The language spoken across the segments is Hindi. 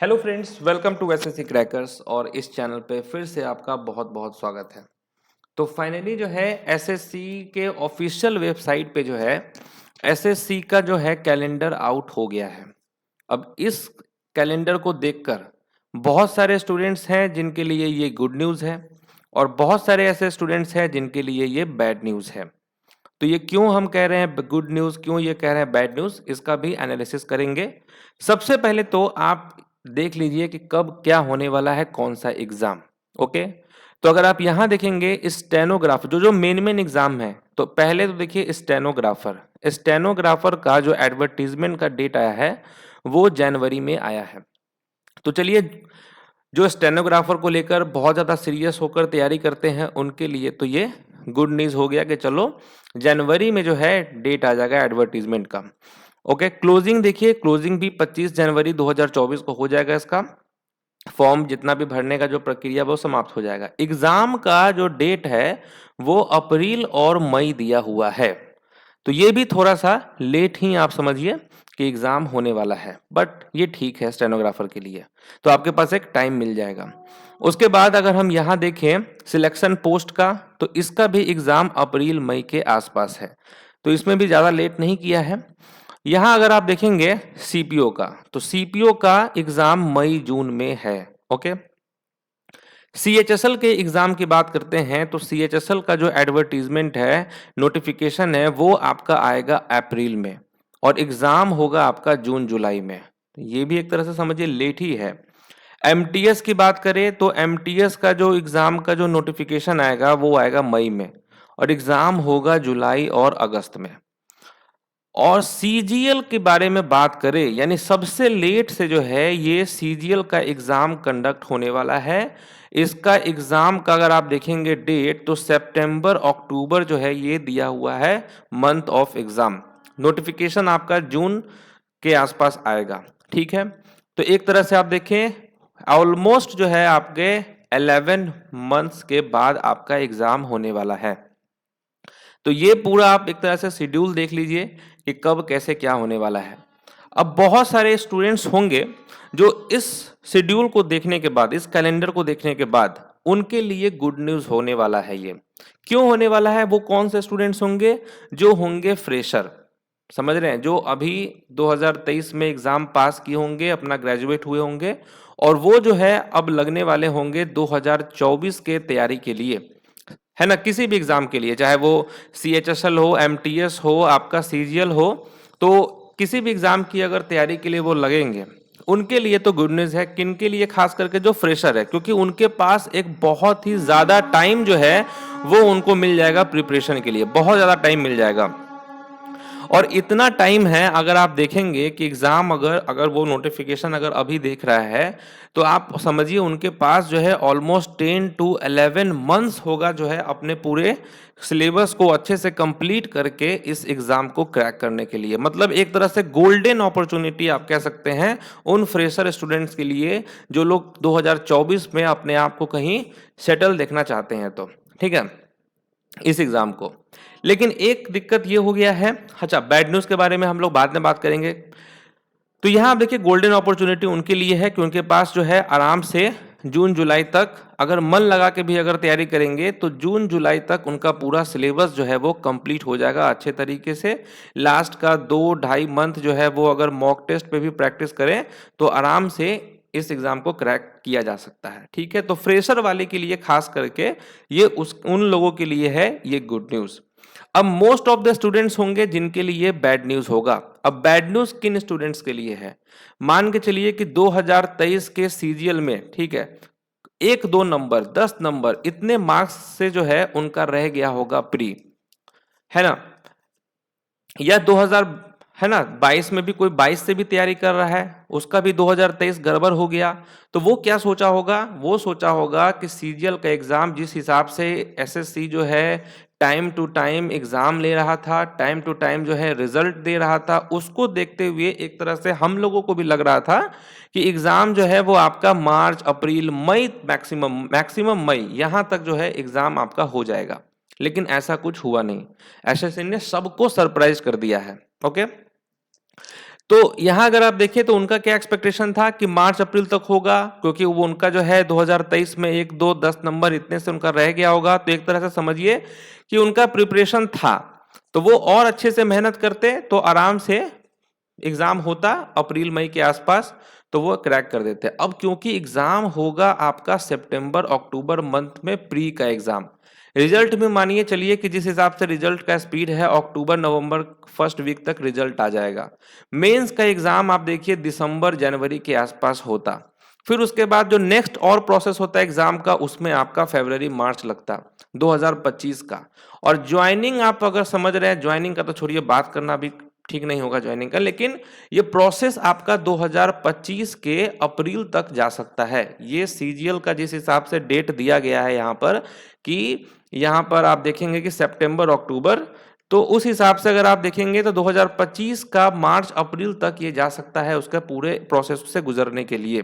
Hello friends, welcome to SSC crackers. और इस चैनल पे फिर से आपका बहुत बहुत स्वागत है। तो फाइनली जो है एसएससी के ऑफिशियल वेबसाइट पे जो है एसएससी का जो है कैलेंडर आउट हो गया है। अब इस कैलेंडर को देखकर बहुत सारे स्टूडेंट्स हैं जिनके लिए ये गुड न्यूज़ है और बहुत सारे ऐसे स्टूडेंट्स हैं जिनके लिए ये बैड न्यूज़ है। तो ये क्यों हम कह रहे हैं गुड न्यूज़, क्यों ये कह रहे हैं बैड न्यूज़, इसका भी एनालिसिस करेंगे। सबसे पहले तो आप देख लीजिए कि कब क्या होने वाला है, कौन सा एग्ज़ाम। ओके, तो अगर आप यहाँ देखेंगे स्टेनोग्राफर, जो मेन मेन एग्ज़ाम है, तो पहले तो देखिए स्टेनोग्राफर का जो एडवर्टीजमेंट का डेट आया है वो जनवरी में आया है। तो चलिए, जो स्टेनोग्राफर को लेकर बहुत ज़्यादा सीरियस होकर तैयारी करते हैं उनके लिए तो ये गुड न्यूज़ हो गया कि चलो जनवरी में जो है डेट आ जाएगा एडवर्टीजमेंट का। ओके, क्लोजिंग देखिए, क्लोजिंग भी 25 जनवरी 2024 को हो जाएगा। इसका फॉर्म जितना भी भरने का जो प्रक्रिया वो समाप्त हो जाएगा। एग्जाम का जो डेट है वो अप्रैल और मई दिया हुआ है, तो ये भी थोड़ा सा लेट ही आप समझिए कि एग्जाम होने वाला है, बट ये ठीक है स्टेनोग्राफर के लिए, तो आपके पास एक टाइम मिल जाएगा। उसके बाद अगर हम यहाँ देखें सिलेक्शन पोस्ट का, तो इसका भी एग्जाम अप्रैल मई के आसपास है, तो इसमें भी ज़्यादा लेट नहीं किया है। यहाँ अगर आप देखेंगे सीपीओ का, तो सीपीओ का एग्जाम मई जून में है। ओके, सीएचएसएल के एग्जाम की बात करते हैं तो सीएचएसएल का जो एडवर्टीजमेंट है, नोटिफिकेशन है, वो आपका आएगा अप्रैल में और एग्जाम होगा आपका जून जुलाई में। ये भी एक तरह से समझिए लेट ही है। एमटीएस की बात करें तो एमटीएस का जो एग्जाम का जो नोटिफिकेशन आएगा वो आएगा मई में और एग्जाम होगा जुलाई और अगस्त में। और सीजीएल के बारे में बात करें, यानी सबसे लेट से जो है ये सीजीएल का एग्जाम कंडक्ट होने वाला है। इसका एग्जाम का अगर आप देखेंगे डेट, तो सितंबर अक्टूबर जो है ये दिया हुआ है मंथ ऑफ एग्जाम। नोटिफिकेशन आपका जून के आसपास आएगा। ठीक है, तो एक तरह से आप देखें ऑलमोस्ट जो है आपके 11 मंथ्स के बाद आपका एग्जाम होने वाला है। तो ये पूरा आप एक तरह से शेड्यूल देख लीजिए कि कब कैसे क्या होने वाला है। अब बहुत सारे स्टूडेंट्स होंगे जो इस शेड्यूल को देखने के बाद, इस कैलेंडर को देखने के बाद उनके लिए गुड न्यूज़ होने वाला है। ये क्यों होने वाला है? वो कौन से स्टूडेंट्स होंगे? जो होंगे फ्रेशर, समझ रहे हैं, जो अभी 2023 में एग्जाम पास किए होंगे, अपना ग्रेजुएट हुए होंगे और वो जो है अब लगने वाले होंगे 2024 के तैयारी के लिए, है ना, किसी भी एग्जाम के लिए, चाहे वो सीएचएसएल हो, एमटीएस हो, आपका सीजीएल हो, तो किसी भी एग्जाम की अगर तैयारी के लिए वो लगेंगे, उनके लिए तो गुड न्यूज़ है। किन के लिए? खास करके जो फ्रेशर है, क्योंकि उनके पास एक बहुत ही ज़्यादा टाइम जो है वो उनको मिल जाएगा प्रिपरेशन के लिए, बहुत ज़्यादा टाइम मिल जाएगा। और इतना टाइम है, अगर आप देखेंगे कि एग्जाम अगर अगर वो नोटिफिकेशन अगर अभी देख रहा है तो आप समझिए उनके पास जो है ऑलमोस्ट 10 to 11 मंथ्स होगा जो है अपने पूरे सिलेबस को अच्छे से कंप्लीट करके इस एग्जाम को क्रैक करने के लिए। मतलब एक तरह से गोल्डन अपॉर्चुनिटी आप कह सकते हैं उन फ्रेशर स्टूडेंट्स के लिए जो लोग 2024 में अपने आप को कहीं सेटल देखना चाहते हैं। तो ठीक है, इस एग्जाम को। लेकिन एक दिक्कत ये हो गया है, अच्छा बैड न्यूज़ के बारे में हम लोग बाद में बात करेंगे। तो यहाँ आप देखिए गोल्डन अपॉर्चुनिटी उनके लिए है कि उनके पास जो है आराम से जून जुलाई तक अगर मन लगा के भी अगर तैयारी करेंगे तो जून जुलाई तक उनका पूरा सिलेबस जो है वो कंप्लीट हो जाएगा अच्छे तरीके से। लास्ट का 2-2.5 मंथ जो है वो अगर मॉक टेस्ट पे भी प्रैक्टिस करें तो आराम से इस एग्जाम को क्रैक किया जा सकता है। ठीक है, तो फ्रेशर वाले के लिए खास करके ये उन लोगों के लिए है ये गुड न्यूज़। अब मोस्ट ऑफ द स्टूडेंट्स होंगे जिनके लिए बैड न्यूज होगा। अब बैड न्यूज किन स्टूडेंट्स के लिए है? मान के चलिए कि 2023 के सीजीएल में, ठीक है, 1-2 नंबर 10 नंबर इतने मार्क्स से जो है उनका रह गया होगा प्री, है ना, या 2000, है ना, 22 में भी कोई 22 से भी तैयारी कर रहा है, उसका भी 2023 गड़बड़ हो गया, तो वो क्या सोचा होगा? वो सोचा होगा कि सीजीएल का एग्जाम जिस हिसाब से एसएससी जो है टाइम टू टाइम एग्जाम ले रहा था, टाइम टू टाइम जो है रिजल्ट दे रहा था, उसको देखते हुए एक तरह से हम लोगों को भी लग रहा था कि एग्जाम जो है वो आपका मार्च अप्रैल मई, मैक्सिमम मई यहाँ तक जो है एग्जाम आपका हो जाएगा। लेकिन ऐसा कुछ हुआ नहीं, एसएससी ने सबको सरप्राइज कर दिया है। ओके, तो यहाँ अगर आप देखें तो उनका क्या एक्सपेक्टेशन था कि मार्च अप्रैल तक होगा, क्योंकि वो उनका जो है 2023 में 1, 2, 10 नंबर इतने से उनका रह गया होगा। तो एक तरह से समझिए कि उनका प्रिपरेशन था, तो वो और अच्छे से मेहनत करते तो आराम से एग्जाम होता अप्रैल मई के आसपास, तो वो क्रैक कर देते। अब क्योंकि एग्जाम होगा आपका सितंबर अक्टूबर मंथ में, प्री का एग्जाम, रिजल्ट में मानिए चलिए कि जिस हिसाब से रिजल्ट का स्पीड है अक्टूबर नवंबर फर्स्ट वीक तक रिजल्ट आ जाएगा। मेंस का एग्जाम आप देखिए दिसंबर जनवरी के आसपास होता, फिर उसके बाद जो नेक्स्ट और प्रोसेस होता है एग्जाम का, उसमें आपका फरवरी मार्च लगता 2025 का। और ज्वाइनिंग आप अगर समझ रहे हैं, ज्वाइनिंग का तो छोड़िए, बात करना भी ठीक नहीं होगा ज्वाइनिंग का, लेकिन ये प्रोसेस आपका 2025 के अप्रैल तक जा सकता है। ये सीजीएल का जिस हिसाब से डेट दिया गया है यहाँ पर, कि यहाँ पर आप देखेंगे कि सितंबर अक्टूबर, तो उस हिसाब से अगर आप देखेंगे तो 2025 का मार्च अप्रैल तक ये जा सकता है उसके पूरे प्रोसेस से गुजरने के लिए।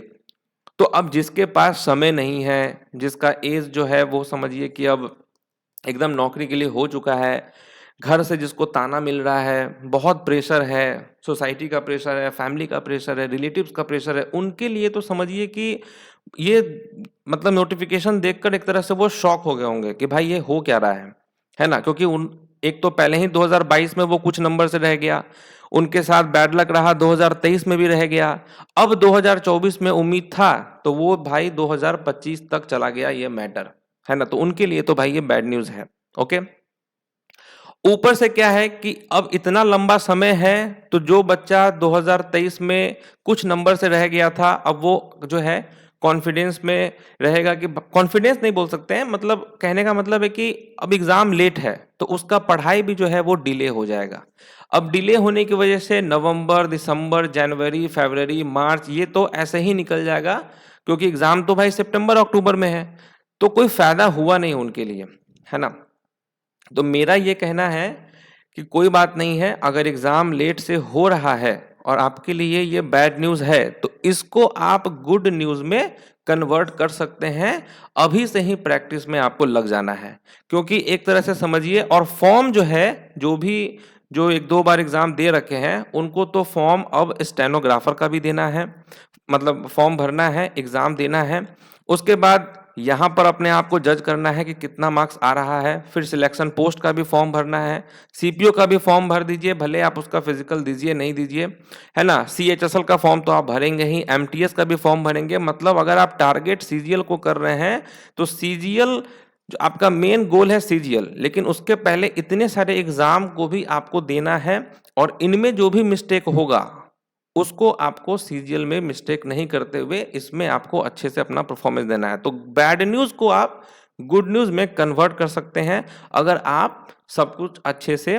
तो अब जिसके पास समय नहीं है, जिसका एज जो है वो समझिए कि अब एकदम नौकरी के लिए हो चुका है, घर से जिसको ताना मिल रहा है, बहुत प्रेशर है, सोसाइटी का प्रेशर है, फैमिली का प्रेशर है, रिलेटिव्स का प्रेशर है, उनके लिए तो समझिए कि ये मतलब नोटिफिकेशन देखकर एक तरह से वो शॉक हो गए होंगे कि भाई ये हो क्या रहा है ना। क्योंकि उन एक तो पहले ही 2022 में वो कुछ नंबर से रह गया, उनके साथ बैड लक रहा, 2023 में भी रह गया, अब 2024 में उम्मीद था, तो वो भाई 2025 तक चला गया ये मैटर, है ना। तो उनके लिए तो भाई ये बैड न्यूज है। ओके, ऊपर से क्या है कि अब इतना लंबा समय है, तो जो बच्चा 2023 में कुछ नंबर से रह गया था, अब वो जो है कॉन्फिडेंस में रहेगा, कि कॉन्फिडेंस नहीं बोल सकते हैं, मतलब कहने का मतलब है कि अब एग्जाम लेट है तो उसका पढ़ाई भी जो है वो डिले हो जाएगा। अब डिले होने की वजह से नवंबर, दिसंबर, जनवरी, फरवरी, मार्च ये तो ऐसे ही निकल जाएगा, क्योंकि एग्जाम तो भाई सितंबर अक्टूबर में है, तो कोई फायदा हुआ नहीं उनके लिए, है ना। तो मेरा ये कहना है कि कोई बात नहीं है, अगर एग्जाम लेट से हो रहा है और आपके लिए ये बैड न्यूज है, तो इसको आप गुड न्यूज में कन्वर्ट कर सकते हैं। अभी से ही प्रैक्टिस में आपको लग जाना है, क्योंकि एक तरह से समझिए, और फॉर्म जो है, जो 1-2 बार एग्जाम दे रखे हैं उनको तो फॉर्म अब स्टेनोग्राफर का भी देना है, मतलब फॉर्म भरना है, एग्जाम देना है। उसके बाद यहाँ पर अपने आप को जज करना है कि कितना मार्क्स आ रहा है, फिर सिलेक्शन पोस्ट का भी फॉर्म भरना है, सीपीओ का भी फॉर्म भर दीजिए, भले आप उसका फिजिकल दीजिए नहीं दीजिए, है ना। सीएचएसएल का फॉर्म तो आप भरेंगे ही, एमटीएस का भी फॉर्म भरेंगे। मतलब अगर आप टारगेट सीजीएल को कर रहे हैं, तो सीजीएल जो आपका मेन गोल है सीजीएल, लेकिन उसके पहले इतने सारे एग्जाम को भी आपको देना है, और इनमें जो भी मिस्टेक होगा उसको आपको सीजीएल में मिस्टेक नहीं करते हुए इसमें आपको अच्छे से अपना परफॉर्मेंस देना है। तो बैड न्यूज को आप गुड न्यूज में कन्वर्ट कर सकते हैं, अगर आप सब कुछ अच्छे से,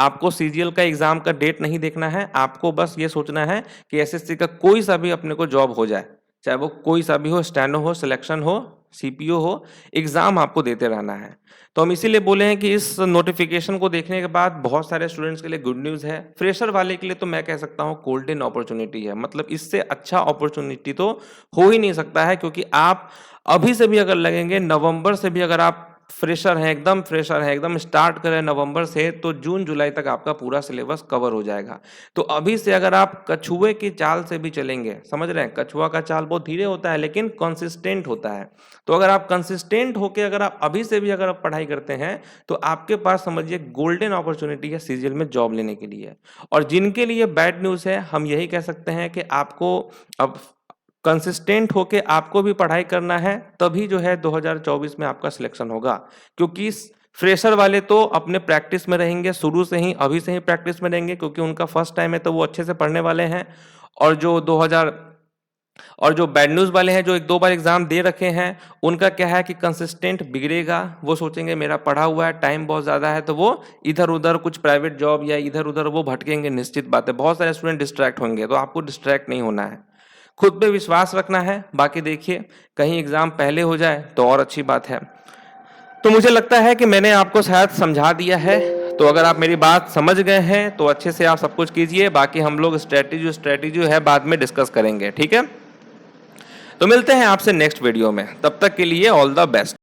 आपको सीजीएल का एग्जाम का डेट नहीं देखना है, आपको बस ये सोचना है कि एसएससी का कोई सा भी अपने को जॉब हो जाए, चाहे वो कोई सा भी हो, स्टेनो हो, सिलेक्शन हो, सीपीओ हो, एग्जाम आपको देते रहना है। तो हम इसीलिए बोले हैं कि इस नोटिफिकेशन को देखने के बाद बहुत सारे स्टूडेंट्स के लिए गुड न्यूज है, फ्रेशर वाले के लिए तो मैं कह सकता हूँ गोल्डन अपॉर्चुनिटी है, मतलब इससे अच्छा अपॉर्चुनिटी तो हो ही नहीं सकता है। क्योंकि आप अभी से भी अगर लगेंगे, नवंबर से भी अगर आप फ्रेशर हैं, एकदम फ्रेशर हैं, एकदम स्टार्ट करें नवंबर से, तो जून जुलाई तक आपका पूरा सिलेबस कवर हो जाएगा। तो अभी से अगर आप कछुए की चाल से भी चलेंगे, समझ रहे हैं, कछुआ का चाल बहुत धीरे होता है लेकिन कंसिस्टेंट होता है, तो अगर आप कंसिस्टेंट होके अगर आप अभी से भी अगर आप पढ़ाई करते हैं, तो आपके पास समझिए गोल्डन अपॉर्चुनिटी है सीजीएल में जॉब लेने के लिए। और जिनके लिए बैड न्यूज़ है, हम यही कह सकते हैं कि आपको अब कंसिस्टेंट होके आपको भी पढ़ाई करना है, तभी जो है 2024 में आपका सिलेक्शन होगा। क्योंकि फ्रेशर वाले तो अपने प्रैक्टिस में रहेंगे शुरू से ही, अभी से ही प्रैक्टिस में रहेंगे, क्योंकि उनका फर्स्ट टाइम है तो वो अच्छे से पढ़ने वाले हैं। और जो बैड न्यूज़ वाले हैं, जो 1-2 बार एग्जाम दे रखे हैं, उनका क्या है कि कंसिस्टेंट बिगड़ेगा, वो सोचेंगे मेरा पढ़ा हुआ है, टाइम बहुत ज़्यादा है, तो वो इधर उधर कुछ प्राइवेट जॉब या इधर उधर वो भटकेंगे, निश्चित बात है। बहुत सारे स्टूडेंट डिस्ट्रैक्ट होंगे, तो आपको डिस्ट्रैक्ट नहीं होना है, खुद पे विश्वास रखना है। बाकी देखिए, कहीं एग्जाम पहले हो जाए तो और अच्छी बात है। तो मुझे लगता है कि मैंने आपको शायद समझा दिया है, तो अगर आप मेरी बात समझ गए हैं तो अच्छे से आप सब कुछ कीजिए, बाकी हम लोग स्ट्रेटेजी है बाद में डिस्कस करेंगे, ठीक है। तो मिलते हैं आपसे नेक्स्ट वीडियो में, तब तक के लिए ऑल द बेस्ट।